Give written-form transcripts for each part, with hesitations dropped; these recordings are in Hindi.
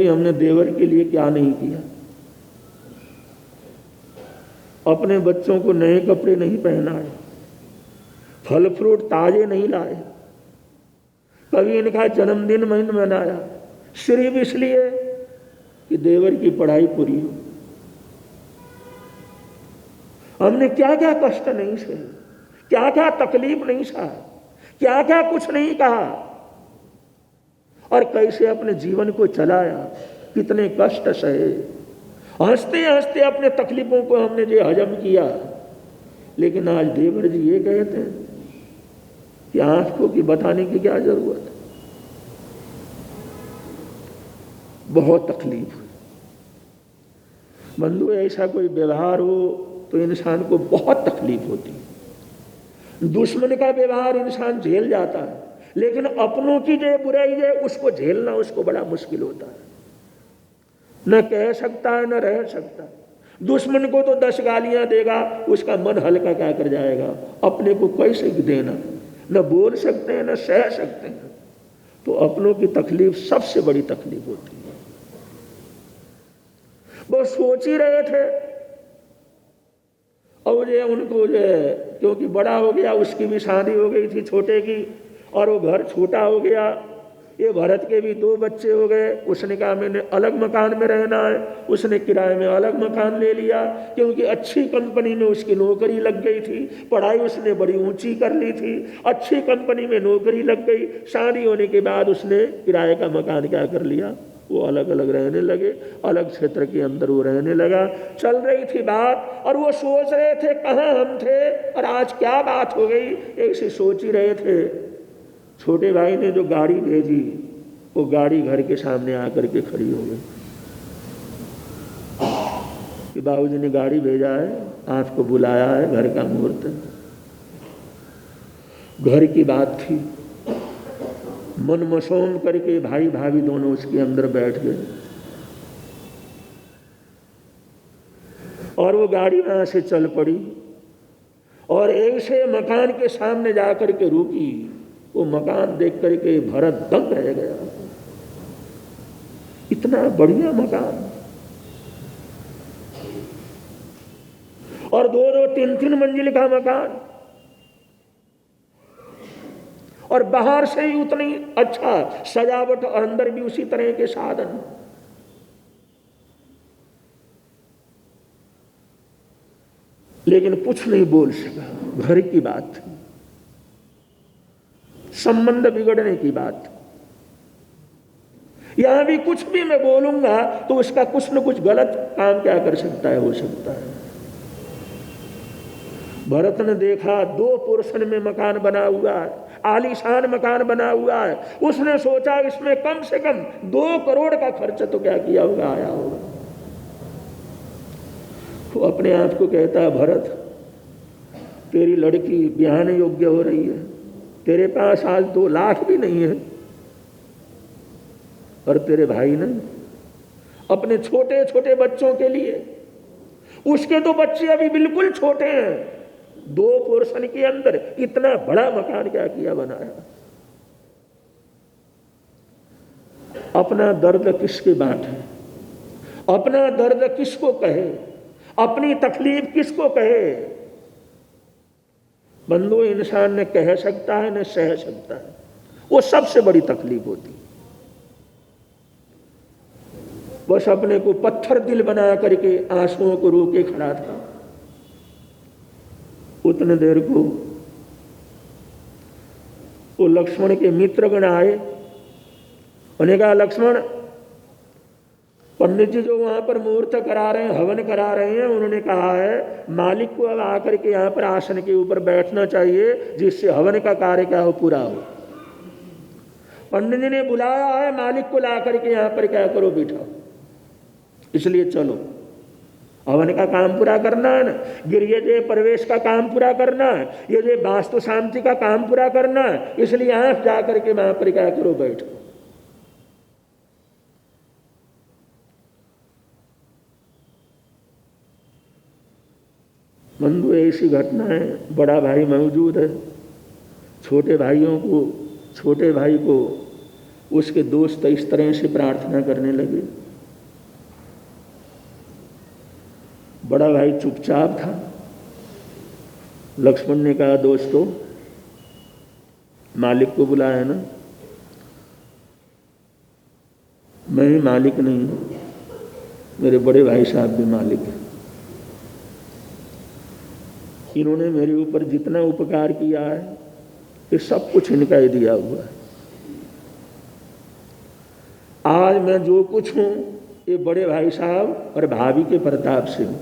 कि हमने देवर के लिए क्या नहीं किया। अपने बच्चों को नए कपड़े नहीं पहनाए, फल फ्रूट ताजे नहीं लाए, कभी इनका जन्मदिन नहीं मनाया, सिर्फ इसलिए कि देवर की पढ़ाई पूरी हो। हमने क्या क्या कष्ट नहीं सहे, क्या क्या तकलीफ नहीं सहा, क्या क्या कुछ नहीं कहा, और कैसे अपने जीवन को चलाया, कितने कष्ट सहे। हंसते हंसते अपने तकलीफों को हमने जो हजम किया। लेकिन आज देवर जी ये कहते हैं कि आपको कि बताने की क्या जरूरत है। बहुत तकलीफ हुई। बंधु, ऐसा कोई व्यवहार हो तो इंसान को बहुत तकलीफ होती है। दुश्मन का व्यवहार इंसान झेल जाता है, लेकिन अपनों की जो बुराई है उसको झेलना उसको बड़ा मुश्किल होता है। न कह सकता है न रह सकता। दुश्मन को तो 10 गालियां देगा, उसका मन हल्का क्या कर जाएगा। अपने को कैसे देना, न बोल सकते हैं न सह सकते हैं। तो अपनों की तकलीफ सबसे बड़ी तकलीफ होती है। वो सोच ही रहे थे, और ये उनको जो क्योंकि बड़ा हो गया, उसकी भी शादी हो गई थी छोटे की, और वो घर छोटा हो गया। ये भरत के भी 2 बच्चे हो गए। उसने कहा मैंने अलग मकान में रहना है। उसने किराए में अलग मकान ले लिया, क्योंकि अच्छी कंपनी में उसकी नौकरी लग गई थी। पढ़ाई उसने बड़ी ऊंची कर ली थी, अच्छी कंपनी में नौकरी लग गई। शादी होने के बाद उसने किराए का मकान क्या कर लिया, वो अलग अलग रहने लगे। अलग क्षेत्र के अंदर वो रहने लगा। चल रही थी बात, और वो सोच रहे थे कहाँ हम थे और आज क्या बात हो गई, ऐसे सोच ही रहे थे। छोटे भाई ने जो गाड़ी भेजी, वो गाड़ी घर के सामने आकर के खड़ी हो गई कि बाबूजी ने गाड़ी भेजा है, आपको बुलाया है, घर का मुहूर्त है। घर की बात थी। मन मसौम करके भाई भाभी दोनों उसके अंदर बैठ गए, और वो गाड़ी वहां से चल पड़ी और ऐसे मकान के सामने जाकर के रुकी। वो मकान देख करके भरत दंग रह गया। इतना बढ़िया मकान, और 2-2, 3-3 मंजिल का मकान, और बाहर से ही उतनी अच्छा सजावट और अंदर भी उसी तरह के साधन। लेकिन कुछ नहीं बोल सका। घर की बात थी, संबंध बिगड़ने की बात। यहां भी कुछ भी मैं बोलूंगा तो उसका कुछ न कुछ गलत काम क्या कर सकता है, हो सकता है। भरत ने देखा 2 पोर्शन में मकान बना हुआ है, आलीशान मकान बना हुआ है। उसने सोचा इसमें कम से कम 2 करोड़ का खर्च तो क्या किया होगा, आया होगा। वो अपने आप को कहता है, भरत तेरी लड़की ब्याहने योग्य हो रही है, तेरे पास आज 2 लाख भी नहीं है, और तेरे भाई ने अपने छोटे छोटे बच्चों के लिए, उसके तो बच्चे अभी बिल्कुल छोटे हैं, 2 पोर्शन के अंदर इतना बड़ा मकान क्या किया, बनाया। अपना दर्द किसके बांटे, अपना दर्द किसको कहे, अपनी तकलीफ किसको कहे। बंधु, इंसान ने कह सकता है न सह सकता है, वो सबसे बड़ी तकलीफ होती। बस अपने को पत्थर दिल बना करके आंसुओं को रोके खड़ा था। उतने देर को वो लक्ष्मण के मित्रगण आए। उन्होंने कहा, लक्ष्मण, पंडित जी जो वहां पर मुहूर्त करा रहे हैं, हवन करा रहे हैं, उन्होंने कहा है मालिक को अब आकर के यहाँ पर आसन के ऊपर बैठना चाहिए, जिससे हवन का कार्य क्या हो, पूरा हो। पंडित जी ने बुलाया है, मालिक को ला करके यहाँ पर क्या करो, बिठाओ। इसलिए चलो, हवन का काम पूरा करना है ना, गिरिये प्रवेश का काम पूरा करना है, ये जो वास्तु शांति का काम पूरा करना है, इसलिए आप जाकर के वहां पर क्या करो, बैठो। बंधु, ऐसी घटनाएं, बड़ा भाई मौजूद है, छोटे भाई को उसके दोस्त इस तरह से प्रार्थना करने लगे। बड़ा भाई चुपचाप था। लक्ष्मण ने कहा, दोस्तों मालिक को बुलाया ना, मैं ही मालिक नहीं हूं, मेरे बड़े भाई साहब भी मालिक हैं। इन्होंने मेरे ऊपर जितना उपकार किया है ये सब कुछ इनका ही दिया हुआ है। आज मैं जो कुछ हूं ये बड़े भाई साहब और भाभी के प्रताप से हूं।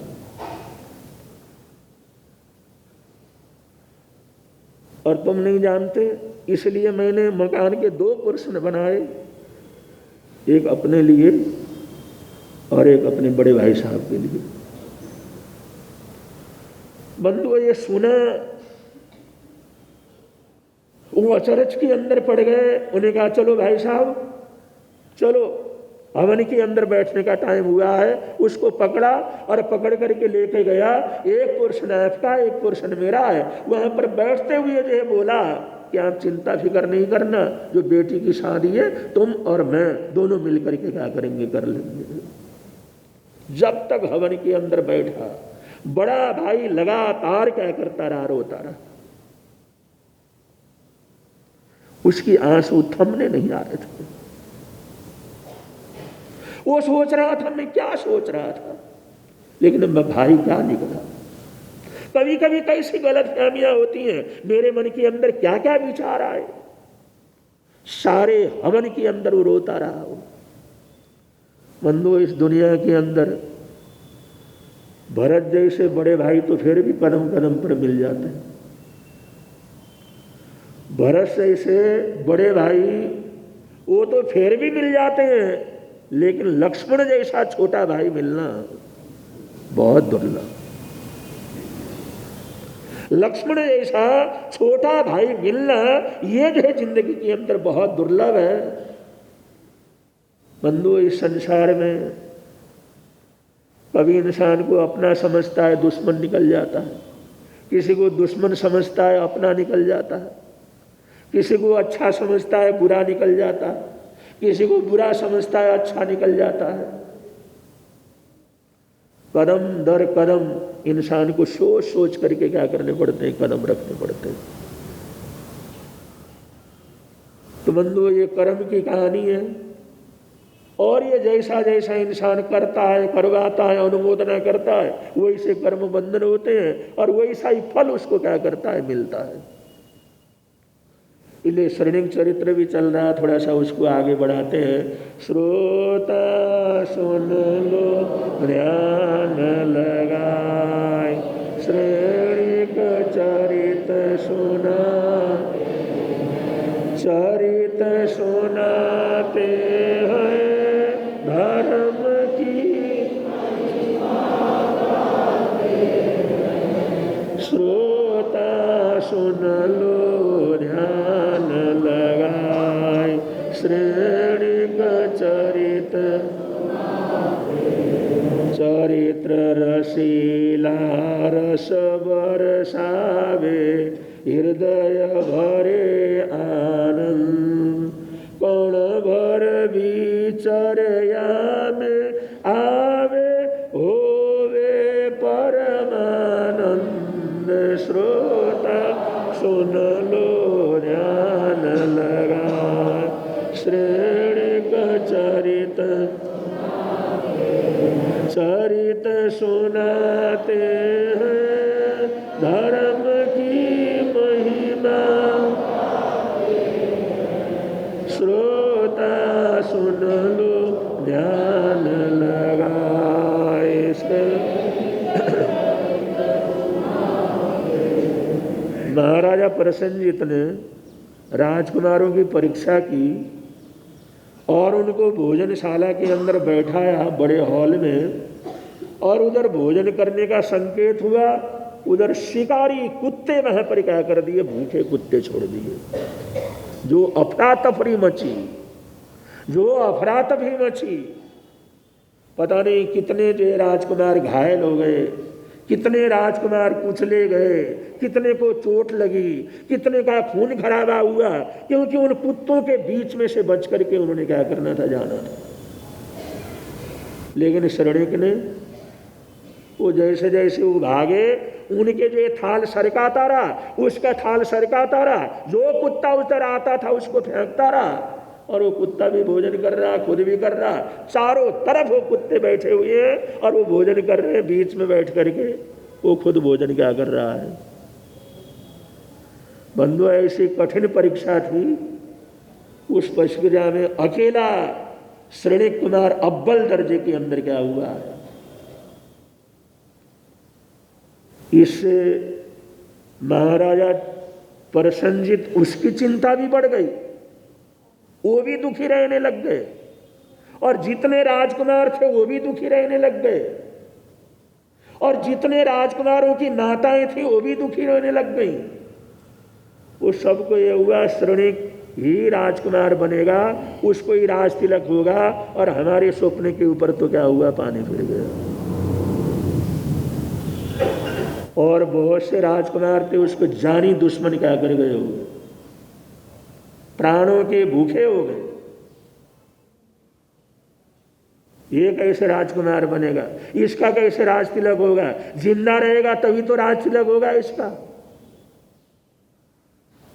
और तुम नहीं जानते, इसलिए मैंने मकान के 2 पोर्शन बनाए, एक अपने लिए और एक अपने बड़े भाई साहब के लिए। बंधुओं ये सुना, वो अचरज के अंदर पड़ गए। उन्हें कहा, चलो भाई साहब चलो, हवन के अंदर बैठने का टाइम हुआ है। उसको पकड़ा और पकड़ करके लेके गया। एक पोर्शन आपका, एक पोर्शन मेरा है। वहां पर बैठते हुए जो बोला कि आप चिंता फिक्र नहीं करना, जो बेटी की शादी है तुम और मैं दोनों मिलकर के क्या करेंगे, कर लेंगे। जब तक हवन के अंदर बैठा, बड़ा भाई लगातार क्या करता रहा, रोता रहा। उसकी आंसू थमने नहीं आ रहे थे। वो सोच रहा था मैं क्या सोच रहा था, लेकिन मैं भाई क्या निकला। कभी कभी कैसी गलतफहमियां होती हैं, मेरे मन के अंदर क्या क्या विचार आए। सारे हवन के अंदर वो रोता रहा हो। बंधुओं इस दुनिया के अंदर भरत जैसे बड़े भाई तो फिर भी कदम कदम पर मिल जाते हैं। भरत जैसे बड़े भाई वो तो फिर भी मिल जाते हैं, लेकिन लक्ष्मण जैसा छोटा भाई मिलना बहुत दुर्लभ। लक्ष्मण जैसा छोटा भाई मिलना ये जो है जिंदगी के अंदर बहुत दुर्लभ है। बंधु इस संसार में कभी इंसान को अपना समझता है, दुश्मन निकल जाता है। किसी को दुश्मन समझता है, अपना निकल जाता है। किसी को अच्छा समझता है, बुरा निकल जाता है। किसी को बुरा समझता है, अच्छा निकल जाता है। कदम दर कदम इंसान को सोच सोच करके क्या करने पड़ते हैं, कदम रखने पड़ते हैं। तो बंधुओं ये कर्म की कहानी है। और ये जैसा जैसा इंसान करता है, करवाता है, अनुमोदना करता है, वैसे कर्म बंधन होते हैं और वैसा ही फल उसको क्या करता है, मिलता है। इसलिए शरणिक चरित्र भी चल रहा है, थोड़ा सा उसको आगे बढ़ाते हैं। श्रोता सुन लो ध्यान लगाए, शरणिक चरित सुना, चरित सुनाते हैं धर्म की। श्रोता सुन लो ध्यान लगाए, श्रेणिक चरित, चरित्र रसीला रस बरसावे, हृदय भरे आनंद, कौन भर विचर्या में आवे, होवे परमानंद। श्रोता सुन लो ध्यान लगा, श्रेणिक चरित, चरित सुनाते हैं धर्म की महिमा। श्रोता सुन लो ध्यान लगाए। महाराजा प्रसेनजीत ने राजकुमारों की परीक्षा की और उनको भोजनशाला के अंदर बैठाया बड़े हॉल में, और उधर भोजन करने का संकेत हुआ। उधर शिकारी कुत्ते वहां पर क्या कर दिए, भूखे कुत्ते छोड़ दिए। जो अफरा तफरी मची, जो अफरा तफरी मची, पता नहीं कितने जो राजकुमार घायल हो गए, कितने राजकुमार कुचले गए, कितने को चोट लगी, कितने का खून खराबा हुआ, क्योंकि उन कुत्तों के बीच में से बच करके उन्होंने क्या करना था, जाना था। लेकिन शरणिक ने वो जैसे जैसे वो भागे, उनके जो थाल सरकाता रहा, उसका थाल सरकाता रहा, जो कुत्ता उधर आता था उसको फेंकता रहा, और वो कुत्ता भी भोजन कर रहा, खुद भी कर रहा। चारों तरफ वो कुत्ते बैठे हुए हैं और वो भोजन कर रहे हैं, बीच में बैठ करके वो खुद भोजन क्या कर रहा है। बंधु, ऐसी कठिन परीक्षा थी, उस परीक्षा में अकेला श्रेणिक कुमार अव्वल दर्जे के अंदर क्या हुआ है। इससे महाराजा प्रसन्नजित, उसकी चिंता भी बढ़ गई, वो भी दुखी रहने लग गए, और जितने राजकुमार थे वो भी दुखी रहने लग गए, और जितने राजकुमारों की माताएं थी वो भी दुखी रहने लग गई। वो सबको ये हुआ श्रेणिक ही राजकुमार बनेगा, उसको ही राज तिलक होगा, और हमारे सपने के ऊपर तो क्या हुआ, पानी फिर गया। और बहुत से राजकुमार थे उसको जानी दुश्मन क्या कर गए, हो प्राणों के भूखे हो गए। ये कैसे राजकुमार बनेगा, इसका कैसे राज तिलक होगा, जिंदा रहेगा तभी तो राज तिलक होगा इसका।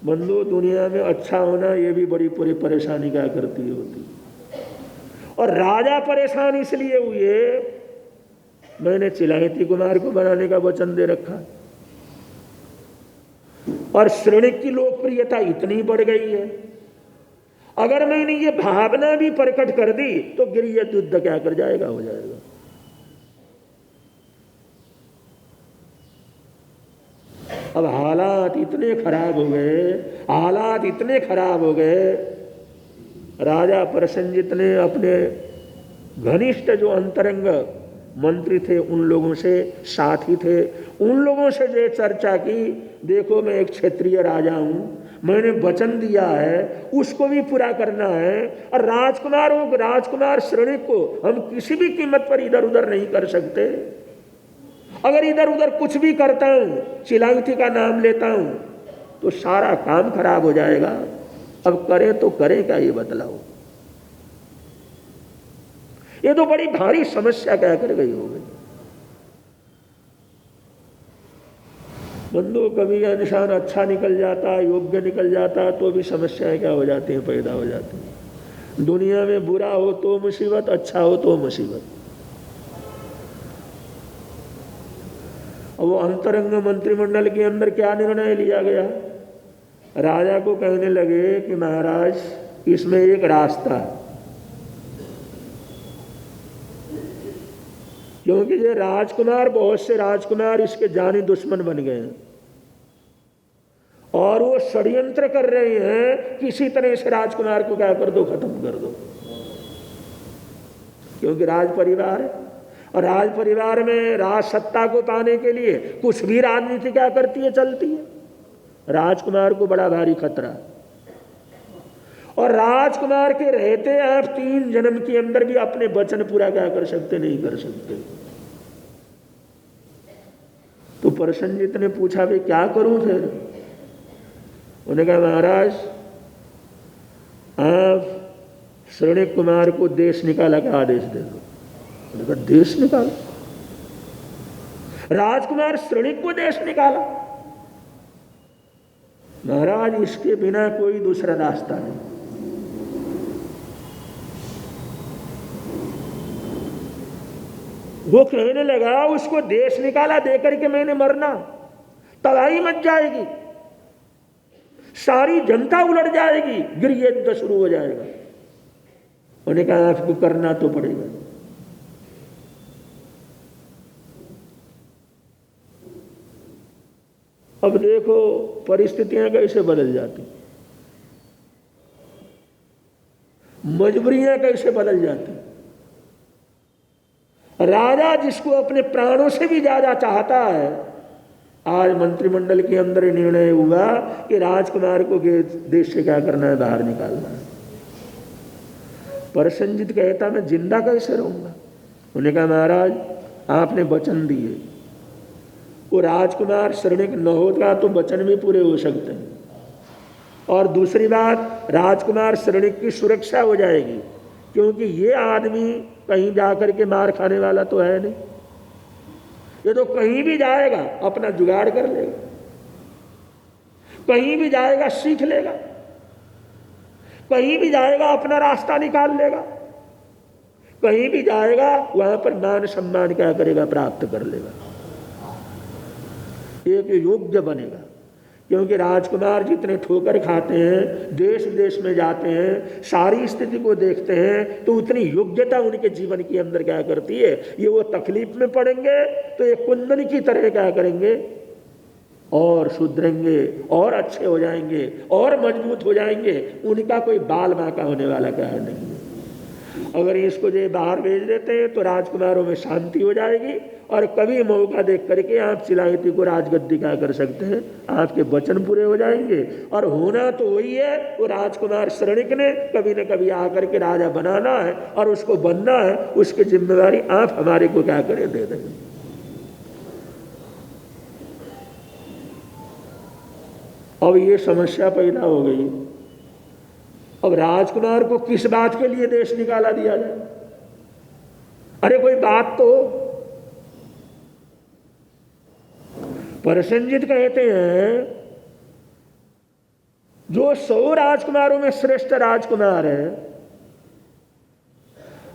बंधु, दुनिया में अच्छा होना ये भी बड़ी पूरी परेशानी क्या करती होती। और राजा परेशान इसलिए हुए, मैंने चिलायती कुमार को बनाने का वचन दे रखा, और श्रेणिक की लोकप्रियता इतनी बढ़ गई है, अगर मैंने ये भावना भी प्रकट कर दी तो गिरियत युद्ध क्या कर जाएगा, हो जाएगा। अब हालात इतने खराब हो गए, हालात इतने खराब हो गए, राजा प्रसन्नजित ने अपने घनिष्ठ जो अंतरंग मंत्री थे, उन लोगों से, साथी थे, उन लोगों से जो चर्चा की, देखो मैं एक क्षत्रिय राजा हूं, मैंने वचन दिया है उसको भी पूरा करना है, और राजकुमार श्रेणिक को हम किसी भी कीमत पर इधर उधर नहीं कर सकते। अगर इधर उधर कुछ भी करता हूं, चिलांगथी का नाम लेता हूं, तो सारा काम खराब हो जाएगा। अब करें तो करें क्या, ये बतलाओ। ये तो बड़ी भारी समस्या क्या कर गई हो गई। बंधु, कभी इंसान अच्छा निकल जाता, योग्य निकल जाता, तो भी समस्याएं क्या हो जाती हैं, पैदा हो जाती हैं। दुनिया में बुरा हो तो मुसीबत, अच्छा हो तो मुसीबत। वो अंतरंग मंत्रिमंडल के अंदर क्या निर्णय लिया गया, राजा को कहने लगे कि महाराज इसमें एक रास्ता है, क्योंकि ये राजकुमार, बहुत से राजकुमार इसके जानी दुश्मन बन गए हैं, और वो षड्यंत्र कर रहे हैं किसी तरह से राजकुमार को क्या कर दो, खत्म कर दो। क्योंकि राज परिवार है, और राज परिवार में राज सत्ता को पाने के लिए कुछ भी राजनीति क्या करती है, चलती है। राजकुमार को बड़ा भारी खतरा, और राजकुमार के रहते आप 3 जन्म के अंदर भी अपने वचन पूरा क्या कर सकते, नहीं कर सकते। तो प्रसन्नजित ने पूछा, भाई क्या करूं फिर। उन्होंने कहा, महाराज आप श्रेणिक कुमार को देश निकाला का आदेश दे दो। उन्होंने कहा, देश निकाला? राजकुमार श्रेणिक को देश निकाला? महाराज इसके बिना कोई दूसरा रास्ता नहीं। वो कहने लगा, उसको देश निकाला देकर के मैंने मरना, तबाही मच जाएगी, सारी जनता उलट जाएगी, गृहयुद्ध शुरू हो जाएगा। उन्होंने कहा, आपको करना तो पड़ेगा। अब देखो परिस्थितियां कैसे बदल जाती, मजबूरियां कैसे बदल जाती। राजा जिसको अपने प्राणों से भी ज्यादा चाहता है, आज मंत्रिमंडल के अंदर निर्णय हुआ कि राजकुमार को देश से क्या करना है, बाहर निकालना है। प्रसन्नजित कहता, मैं जिंदा कैसे रहूंगा। उन्होंने कहा, महाराज आपने वचन दिए, वो राजकुमार श्रृणिक न होगा तो वचन भी पूरे हो सकते हैं। और दूसरी बात, राजकुमार श्रृणिक की सुरक्षा हो जाएगी, क्योंकि ये आदमी कहीं जाकर के मार खाने वाला तो है नहीं। ये तो कहीं भी जाएगा अपना जुगाड़ कर लेगा, कहीं भी जाएगा सीख लेगा, कहीं भी जाएगा अपना रास्ता निकाल लेगा, कहीं भी जाएगा वहां पर मान सम्मान क्या करेगा, प्राप्त कर लेगा, एक योग्य बनेगा। क्योंकि राजकुमार जितने ठोकर खाते हैं, देश देश में जाते हैं, सारी स्थिति को देखते हैं, तो उतनी योग्यता उनके जीवन के अंदर क्या करती है, ये वो तकलीफ में पड़ेंगे तो एक कुंदन की तरह क्या करेंगे, और सुधरेंगे और अच्छे हो जाएंगे और मजबूत हो जाएंगे। उनका कोई बाल बांका होने वाला क्या है नहीं। अगर इसको जो बाहर भेज देते हैं तो राजकुमारों में शांति हो जाएगी, और कभी मौका देख करके आप चिलायती को राजगद्दी क्या कर सकते हैं, आपके वचन पूरे हो जाएंगे। और होना तो वही है, वो राजकुमार श्रृणिक ने कभी न कभी आकर के राजा बनाना है और उसको बनना है, उसकी जिम्मेदारी आप हमारे को क्या करें, दे देंगे। अब ये समस्या पैदा हो गई, अब राजकुमार को किस बात के लिए देश निकाला दिया जाए? अरे कोई बात तो। प्रसेनजीत कहते हैं जो 100 राजकुमारों में श्रेष्ठ राजकुमार है,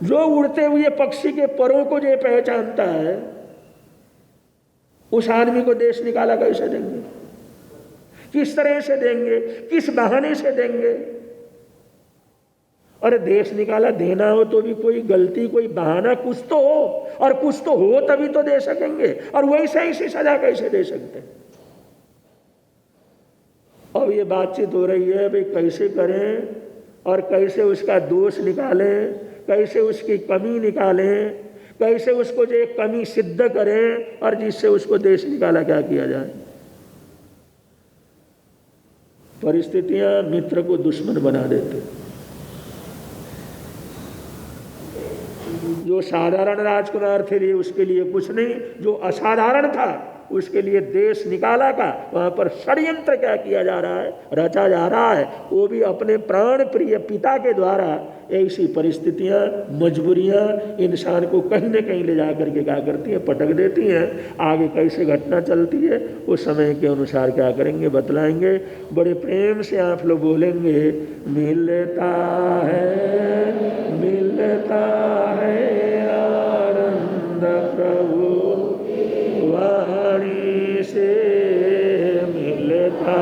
जो उड़ते हुए पक्षी के परों को जो पहचानता है, उस आदमी को देश निकाला कैसे देंगे? किस तरह से देंगे? किस बहाने से देंगे? अरे देश निकाला देना हो तो भी कोई गलती, कोई बहाना कुछ तो हो, और कुछ तो हो तभी तो दे सकेंगे, और वैसे ऐसी सजा कैसे दे सकते हैं? अब ये बातचीत हो रही है भाई कैसे करें और कैसे उसका दोष निकालें, कैसे उसकी कमी निकालें, कैसे उसको जो एक कमी सिद्ध करें और जिससे उसको देश निकाला क्या किया जाए। परिस्थितियां मित्र को दुश्मन बना देते। जो साधारण राजकुमार थे लिए उसके लिए कुछ नहीं, जो असाधारण था उसके लिए देश निकाला का वहां पर षड्यंत्र क्या किया जा रहा है, रचा जा रहा है, वो भी अपने प्राण प्रिय पिता के द्वारा। ऐसी परिस्थितियां, मजबूरियां इंसान को कहीं न कहीं ले जा करके क्या करती है, पटक देती हैं। आगे कैसे घटना चलती है उस समय के अनुसार क्या करेंगे, बतलाएंगे। बड़े प्रेम से आप लोग बोलेंगे, मिलता है आनंद प्रभु वाणी से, मिलता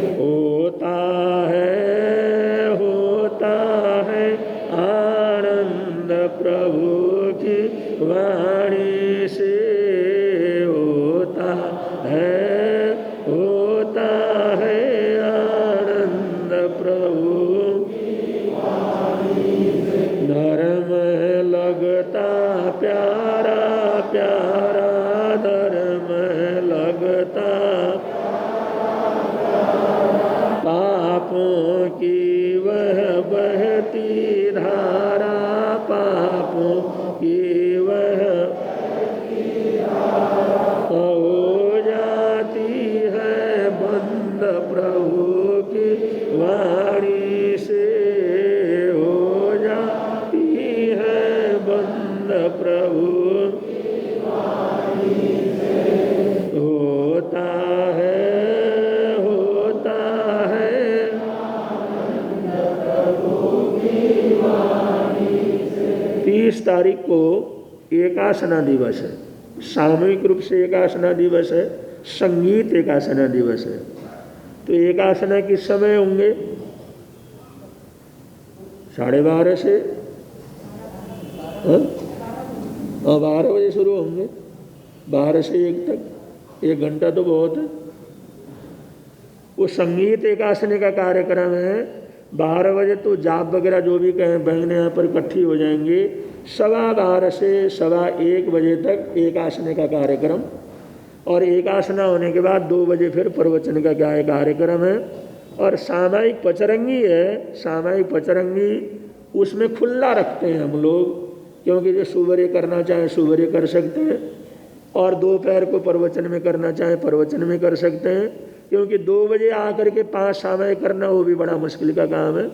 होता है आनंद प्रभु की वाणी से, होता है आनंद प्रभु। धर्म लगता प्यारा प्यारा, धर्म लगता पापों की वह बहती धारा, पापों की वह हो जाती है बंद प्रभु की वाणी से, हो जाती है बंद प्रभु होता है 30 तारीख को एकासना दिवस है, सामूहिक रूप से एकासना दिवस है, संगीत एकासना दिवस है। तो एकासना किस समय होंगे? 12:30 से 12 बजे शुरू होंगे, 12 से 1 तक, 1 घंटा तो बहुत है। वो संगीत एकासने का कार्यक्रम है। 12 बजे तो जाप वगैरह जो भी कहें बहनें यहाँ पर इकट्ठी हो जाएंगी। 12:15 से 1:15 बजे तक एकासने का कार्यक्रम, और एकासना होने के बाद 2 बजे फिर प्रवचन का क्या कार्यक्रम है। और सामायिक पचरंगी है, सामायिक पचरंगी उसमें खुला रखते हैं हम लोग, क्योंकि जो सुबह करना चाहे सुबह कर सकते हैं, और दोपहर को प्रवचन में करना चाहे प्रवचन में कर सकते हैं, क्योंकि 2 बजे आकर के 5 सामायिक करना वो भी बड़ा मुश्किल का काम है।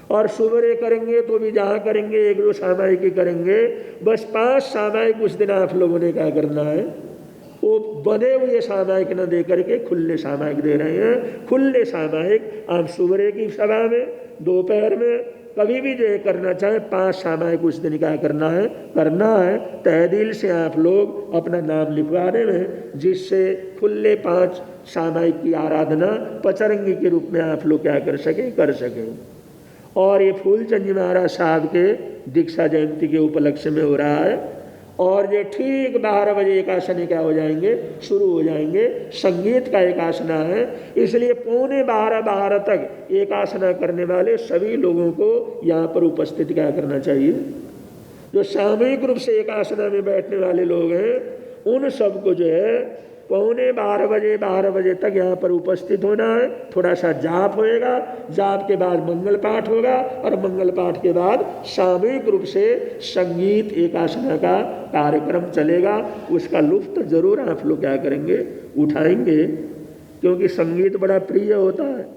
और सुबह करेंगे तो भी जहाँ करेंगे 1-2 सामायिक ही करेंगे, बस 5 सामायिक उस दिन आप लोगों ने क्या करना है, वो बंधे हुए सामायिक न दे करके खुले सामायिक दे रहे हैं। खुले सामायिक आप सुबह की सभा में, दोपहर में, कभी भी जो करना चाहे 5 सामायिक उस दिन क्या करना है तहे दिल से आप लोग अपना नाम लिखवा रहे हैं, जिससे खुले 5 सामायिक की आराधना पचरंगी के रूप में आप लोग क्या कर सकें। और ये फूलचंद जी महाराज साहब के दीक्षा जयंती के उपलक्ष्य में हो रहा है। और ये ठीक 12 बजे एकासने क्या हो जाएंगे, शुरू हो जाएंगे। संगीत का एकासना है, इसलिए 11:45 तक एकासना करने वाले सभी लोगों को यहाँ पर उपस्थित क्या करना चाहिए। जो सामूहिक रूप से एकासना में बैठने वाले लोग हैं उन सबको जो है 11:15 बजे तक यहाँ पर उपस्थित होना है। थोड़ा सा जाप होएगा, जाप के बाद मंगल पाठ होगा, और मंगल पाठ के बाद सामूहिक रूप से संगीत एकासना का कार्यक्रम चलेगा। उसका लुत्फ जरूर आप लोग क्या करेंगे, उठाएंगे, क्योंकि संगीत बड़ा प्रिय होता है,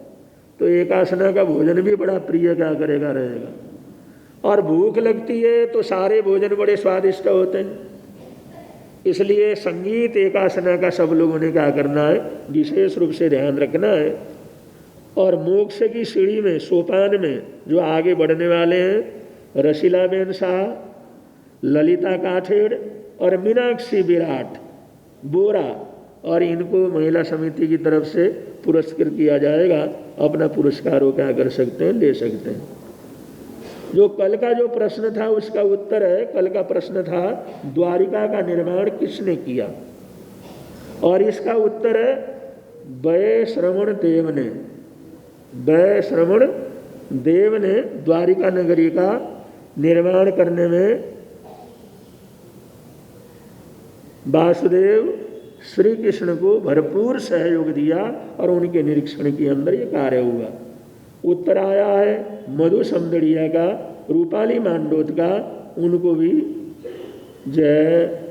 तो एकासना का भोजन भी बड़ा प्रिय क्या करेगा, रहेगा। और भूख लगती है तो सारे भोजन बड़े स्वादिष्ट होते हैं, इसलिए संगीत एकासना का सब लोगों ने क्या करना है, विशेष रूप से ध्यान रखना है। और मोक्ष की सीढ़ी में, सोपान में जो आगे बढ़ने वाले हैं, रसीलाबेन शाह, ललिता काठेड़ और मीनाक्षी विराट बोरा, और इनको महिला समिति की तरफ से पुरस्कृत किया जाएगा। अपना पुरस्कार वो क्या कर सकते हैं, ले सकते हैं। जो कल का जो प्रश्न था उसका उत्तर है, कल का प्रश्न था द्वारिका का निर्माण किसने किया, और इसका उत्तर है वैश्रवण देव ने। वैश्रवण देव ने द्वारिका नगरी का निर्माण करने में वासुदेव श्री कृष्ण को भरपूर सहयोग दिया, और उनके निरीक्षण के अंदर ये कार्य हुआ। उत्तर आया है मधु समदड़िया का, रूपाली मांडोत का, उनको भी जय